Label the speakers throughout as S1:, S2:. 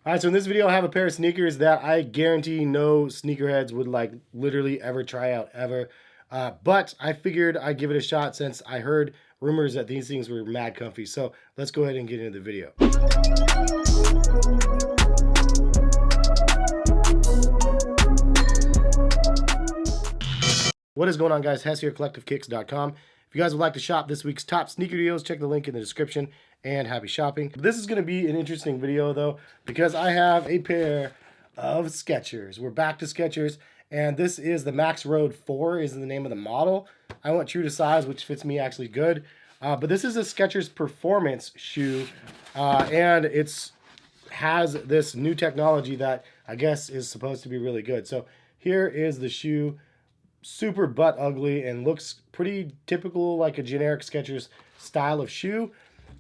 S1: All right, so in this video, I have a pair of sneakers that I guarantee no sneakerheads would like literally ever try out ever. But I figured I'd give it a shot since I heard rumors that these things were mad comfy. So let's go ahead and get into the video. What is going on, guys? Hess here, CollectiveKicks.com. If you guys would like to shop this week's top sneaker deals, check the link in the description, and happy shopping. This is going to be an interesting video, though, because I have a pair of Skechers. We're back to Skechers, and this is the Max Road 4 is the name of the model. I went true to size, which fits me actually good. But this is a Skechers performance shoe, and it's has this new technology that I guess is supposed to be really good. So here is the shoe. Super butt ugly and looks pretty typical, like a generic Skechers style of shoe.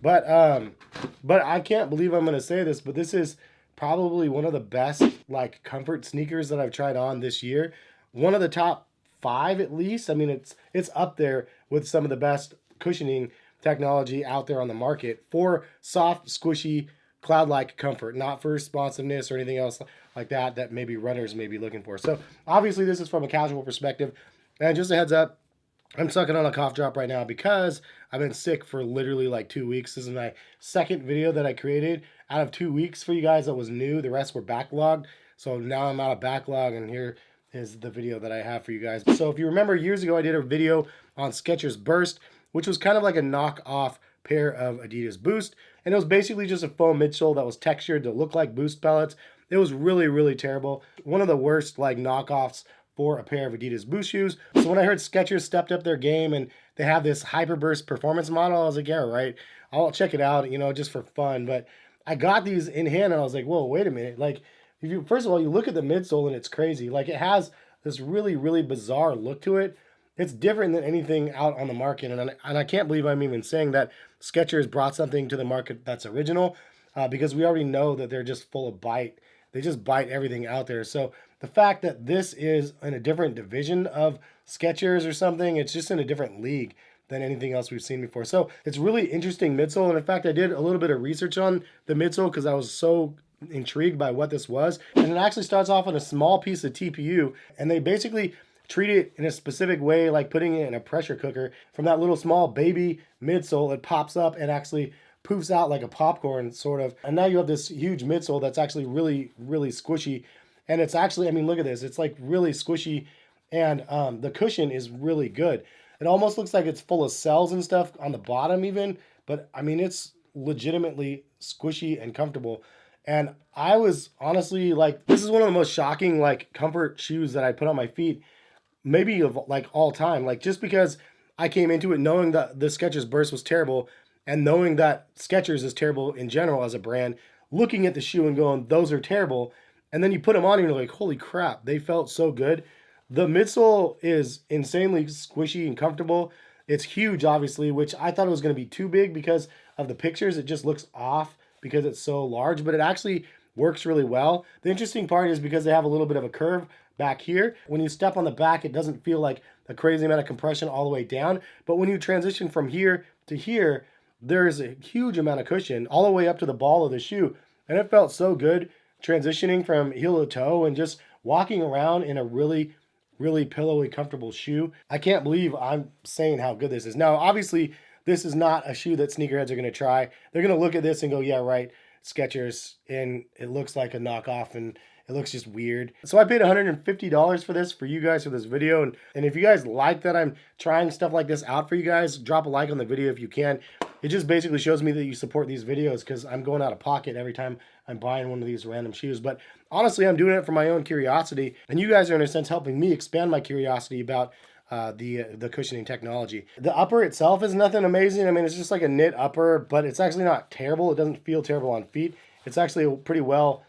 S1: But I can't believe I'm gonna say this, but this is probably one of the best like comfort sneakers that I've tried on this year. One of the top 5 at least. I mean, it's up there with some of the best cushioning technology out there on the market for soft, squishy, cloud-like comfort, not for responsiveness or anything else like that maybe runners may be looking for. So obviously this is from a casual perspective. And just a heads up, I'm sucking on a cough drop right now because I've been sick for literally like 2 weeks. This is my second video that I created out of 2 weeks for you guys that was new. The rest were backlogged. So now I'm out of backlog, and here is the video that I have for you guys. So if you remember, years ago I did a video on Skechers Burst, which was kind of like a knockoff pair of Adidas Boost, and it was basically just a foam midsole that was textured to look like Boost pellets. It was really, really terrible. One of the worst like knockoffs for a pair of Adidas Boost shoes. So when I heard Skechers stepped up their game and they have this HyperBURST performance model, I was like, yeah, right, I'll check it out, you know, just for fun. But I got these in hand and I was like, whoa, wait a minute. Like, if you, first of all, you look at the midsole and it's crazy. Like, it has this really, really bizarre look to it. It's different than anything out on the market, and I can't believe I'm even saying that Skechers brought something to the market that's original, because we already know that they're just full of bite. They just bite everything out there. So the fact that this is in a different division of Skechers or something, it's just in a different league than anything else we've seen before. So it's really interesting midsole, and in fact, I did a little bit of research on the midsole because I was so intrigued by what this was. And it actually starts off on a small piece of TPU, and they basically treat it in a specific way, like putting it in a pressure cooker. From that little small baby midsole, it pops up and actually poofs out like a popcorn sort of. And now you have this huge midsole that's actually really, really squishy. And it's actually, I mean, look at this. It's like really squishy, and the cushion is really good. It almost looks like it's full of cells and stuff on the bottom even, but I mean, it's legitimately squishy and comfortable. And I was honestly like, this is one of the most shocking like comfort shoes that I put on my feet, maybe of like all time. Like, just because I came into it knowing that the Skechers Burst was terrible, and knowing that Skechers is terrible in general as a brand, looking at the shoe and going, those are terrible. And then you put them on and you're like, holy crap, they felt so good. The midsole is insanely squishy and comfortable. It's huge, obviously, which I thought it was going to be too big because of the pictures. It just looks off because it's so large, but it actually works really well. The interesting part is because they have a little bit of a curve back here. When you step on the back, it doesn't feel like a crazy amount of compression all the way down. But when you transition from here to here, there is a huge amount of cushion all the way up to the ball of the shoe. And it felt so good transitioning from heel to toe and just walking around in a really, really pillowy, comfortable shoe. I can't believe I'm saying how good this is. Now, obviously, this is not a shoe that sneakerheads are going to try. They're going to look at this and go, yeah, right, Skechers, and it looks like a knockoff, and it looks just weird. So I paid $150 for this for you guys for this video. And if you guys like that I'm trying stuff like this out for you guys, drop a like on the video if you can. It just basically shows me that you support these videos, because I'm going out of pocket every time I'm buying one of these random shoes. But honestly, I'm doing it for my own curiosity, and you guys are in a sense helping me expand my curiosity about the cushioning technology. The upper itself is nothing amazing. I mean, it's just like a knit upper, but it's actually not terrible. It doesn't feel terrible on feet. It's actually a pretty well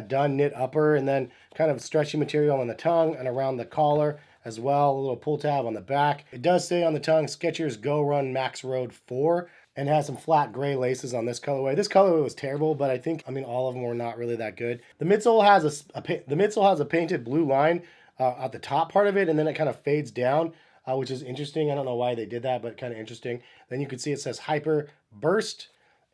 S1: done knit upper, and then kind of stretchy material on the tongue and around the collar as well. A little pull tab on the back. It does say on the tongue Skechers Go Run Max Road 4, and has some flat gray laces on this colorway. This colorway was terrible, but I mean, all of them were not really that good. The midsole has a painted blue line at the top part of it, and then it kind of fades down, which is interesting. I don't know why they did that, but kind of interesting. Then you can see it says HyperBURST,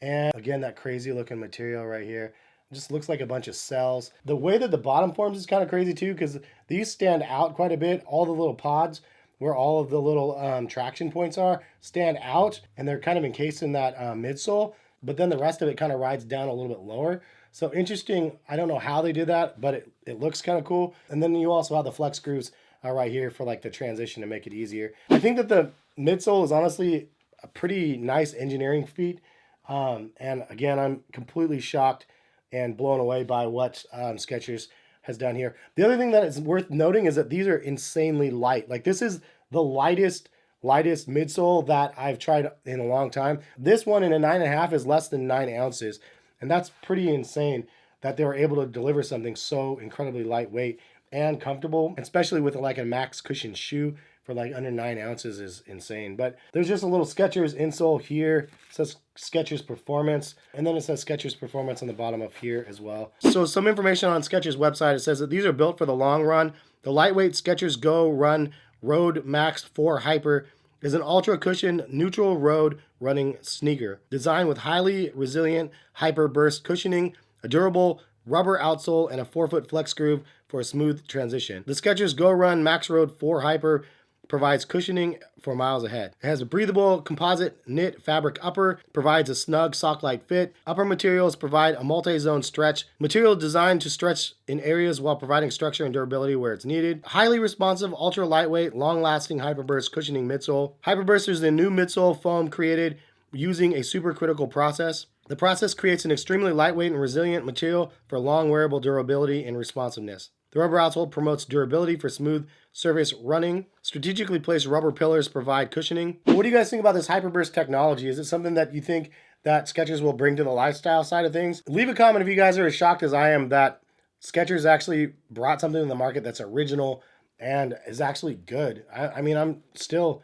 S1: and again, that crazy looking material right here. It just looks like a bunch of cells. The way that the bottom forms is kind of crazy too, because these stand out quite a bit. All the little pods where all of the little traction points are stand out, and they're kind of encased in that midsole, but then the rest of it kind of rides down a little bit lower. So interesting. I don't know how they did that, but it looks kind of cool. And then you also have the flex screws right here for like the transition to make it easier. I think that the midsole is honestly a pretty nice engineering feat. And again, I'm completely shocked and blown away by what Skechers has done here. The other thing that is worth noting is that these are insanely light. Like this is the lightest midsole that I've tried in a long time. This one in a 9.5 is less than 9 ounces. And that's pretty insane that they were able to deliver something so incredibly lightweight and comfortable, especially with like a max cushion shoe for like under 9 ounces is insane. But there's just a little Skechers insole here. It says Skechers Performance, and then it says Skechers Performance on the bottom of here as well. So some information on Skechers website. It says that these are built for the long run. The lightweight Skechers Go Run Road Max 4 Hyper is an ultra cushion neutral road running sneaker designed with highly resilient HyperBURST cushioning, a durable rubber outsole, and a forefoot flex groove for a smooth transition. The Skechers Go Run Max Road 4 Hyper provides cushioning for miles ahead. It has a breathable composite knit fabric upper, provides a snug sock-like fit. Upper materials provide a multi-zone stretch. Material designed to stretch in areas while providing structure and durability where it's needed. Highly responsive, ultra lightweight, long-lasting HyperBURST cushioning midsole. HyperBURST is the new midsole foam created using a supercritical process. The process creates an extremely lightweight and resilient material for long wearable durability and responsiveness. The rubber outsole promotes durability for smooth surface running. Strategically placed rubber pillars provide cushioning. What do you guys think about this HyperBURST technology? Is it something that you think that Skechers will bring to the lifestyle side of things? Leave a comment if you guys are as shocked as I am that Skechers actually brought something to the market that's original and is actually good. I mean, I'm still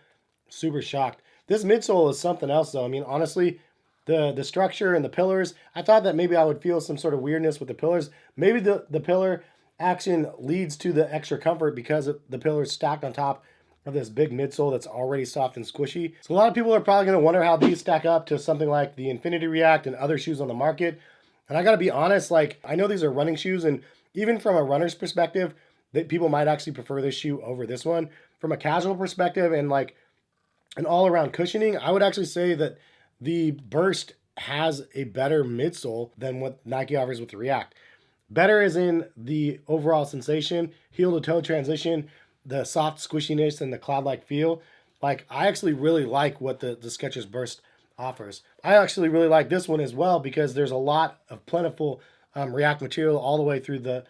S1: super shocked. This midsole is something else though. I mean, honestly, the structure and the pillars, I thought that maybe I would feel some sort of weirdness with the pillars. Maybe the pillar action leads to the extra comfort because the pillar is stacked on top of this big midsole that's already soft and squishy. So a lot of people are probably going to wonder how these stack up to something like the Infinity React and other shoes on the market. And I got to be honest, like I know these are running shoes, and even from a runner's perspective, that people might actually prefer this shoe over this one. From a casual perspective and like an all-around cushioning, I would actually say that the Burst has a better midsole than what Nike offers with the React. Better is in the overall sensation, heel to toe transition, the soft squishiness, and the cloud-like feel. Like I actually really like what the Skechers Burst offers. I actually really like this one as well because there's a lot of plentiful React material all the way through the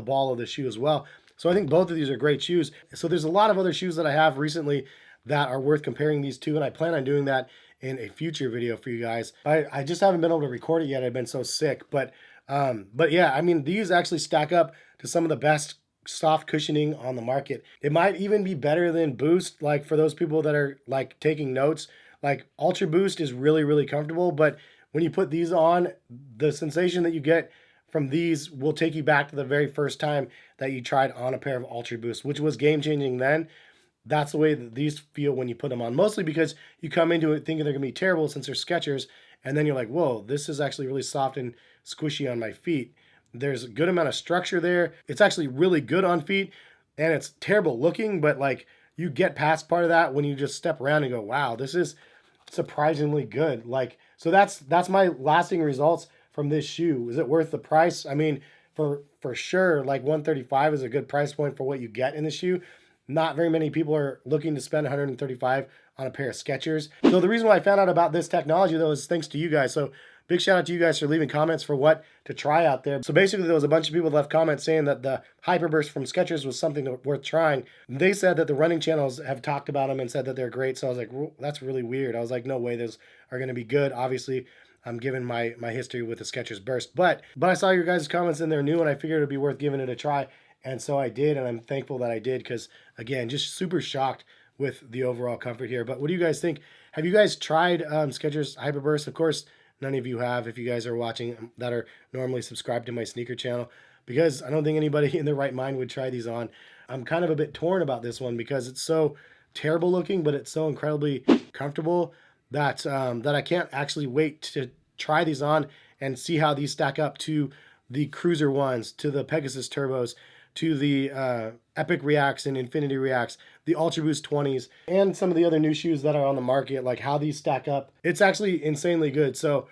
S1: ball of the shoe as well. So I think both of these are great shoes. So there's a lot of other shoes that I have recently that are worth comparing these to, and I plan on doing that in a future video for you guys. I just haven't been able to record it yet. I've been so sick, but yeah, I mean, these actually stack up to some of the best soft cushioning on the market. It might even be better than Boost, like for those people that are like taking notes. Like Ultra Boost is really, really comfortable, but when you put these on, the sensation that you get from these will take you back to the very first time that you tried on a pair of Ultra Boost, which was game-changing then. That's the way that these feel when you put them on, mostly because you come into it thinking they're going to be terrible since they're Skechers, and then you're like, whoa, this is actually really soft and squishy on my feet. There's a good amount of structure there. It's actually really good on feet, and it's terrible looking, but like you get past part of that when you just step around and go, wow, this is surprisingly good. Like, so that's my lasting results from this shoe. Is it worth the price? I mean, for sure, like $135 is a good price point for what you get in the shoe. Not very many people are looking to spend $135 on a pair of Skechers. So the reason why I found out about this technology though is thanks to you guys. So big shout out to you guys for leaving comments for what to try out there. So basically there was a bunch of people that left comments saying that the HyperBURST from Skechers was something worth trying. They said that the running channels have talked about them and said that they're great. So I was like, well, that's really weird. I was like, no way, those are going to be good. Obviously, I'm giving my history with the Skechers Burst, but I saw your guys' comments in there new, and I figured it'd be worth giving it a try. And so I did, and I'm thankful that I did because, again, just super shocked with the overall comfort here. But what do you guys think? Have you guys tried Skechers HyperBURST? Of course, none of you have if you guys are watching that are normally subscribed to my sneaker channel, because I don't think anybody in their right mind would try these on. I'm kind of a bit torn about this one because it's so terrible looking, but it's so incredibly comfortable that, that I can't actually wait to try these on and see how these stack up to the Cruiser ones, to the Pegasus Turbos, to the Epic Reacts and Infinity Reacts, the Ultra Boost 20s, and some of the other new shoes that are on the market, like how these stack up. It's actually insanely good. So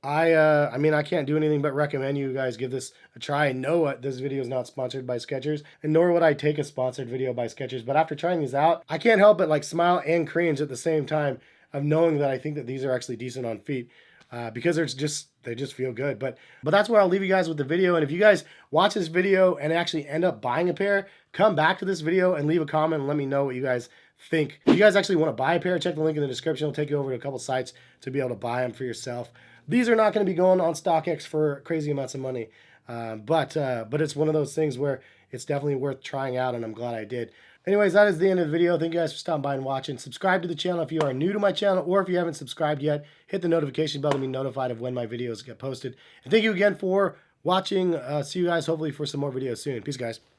S1: I mean, I can't do anything but recommend you guys give this a try. I know this video is not sponsored by Skechers, and nor would I take a sponsored video by Skechers, but after trying these out, I can't help but like smile and cringe at the same time of knowing that I think that these are actually decent on feet. Because they just feel good. But that's where I'll leave you guys with the video. And if you guys watch this video and actually end up buying a pair, come back to this video and leave a comment and let me know what you guys think. If you guys actually want to buy a pair, check the link in the description. It'll take you over to a couple sites to be able to buy them for yourself. These are not going to be going on StockX for crazy amounts of money. But it's one of those things where it's definitely worth trying out, and I'm glad I did. Anyways, that is the end of the video. Thank you guys for stopping by and watching. Subscribe to the channel if you are new to my channel, or if you haven't subscribed yet, hit the notification bell to be notified of when my videos get posted. And thank you again for watching. See you guys hopefully for some more videos soon. Peace, guys.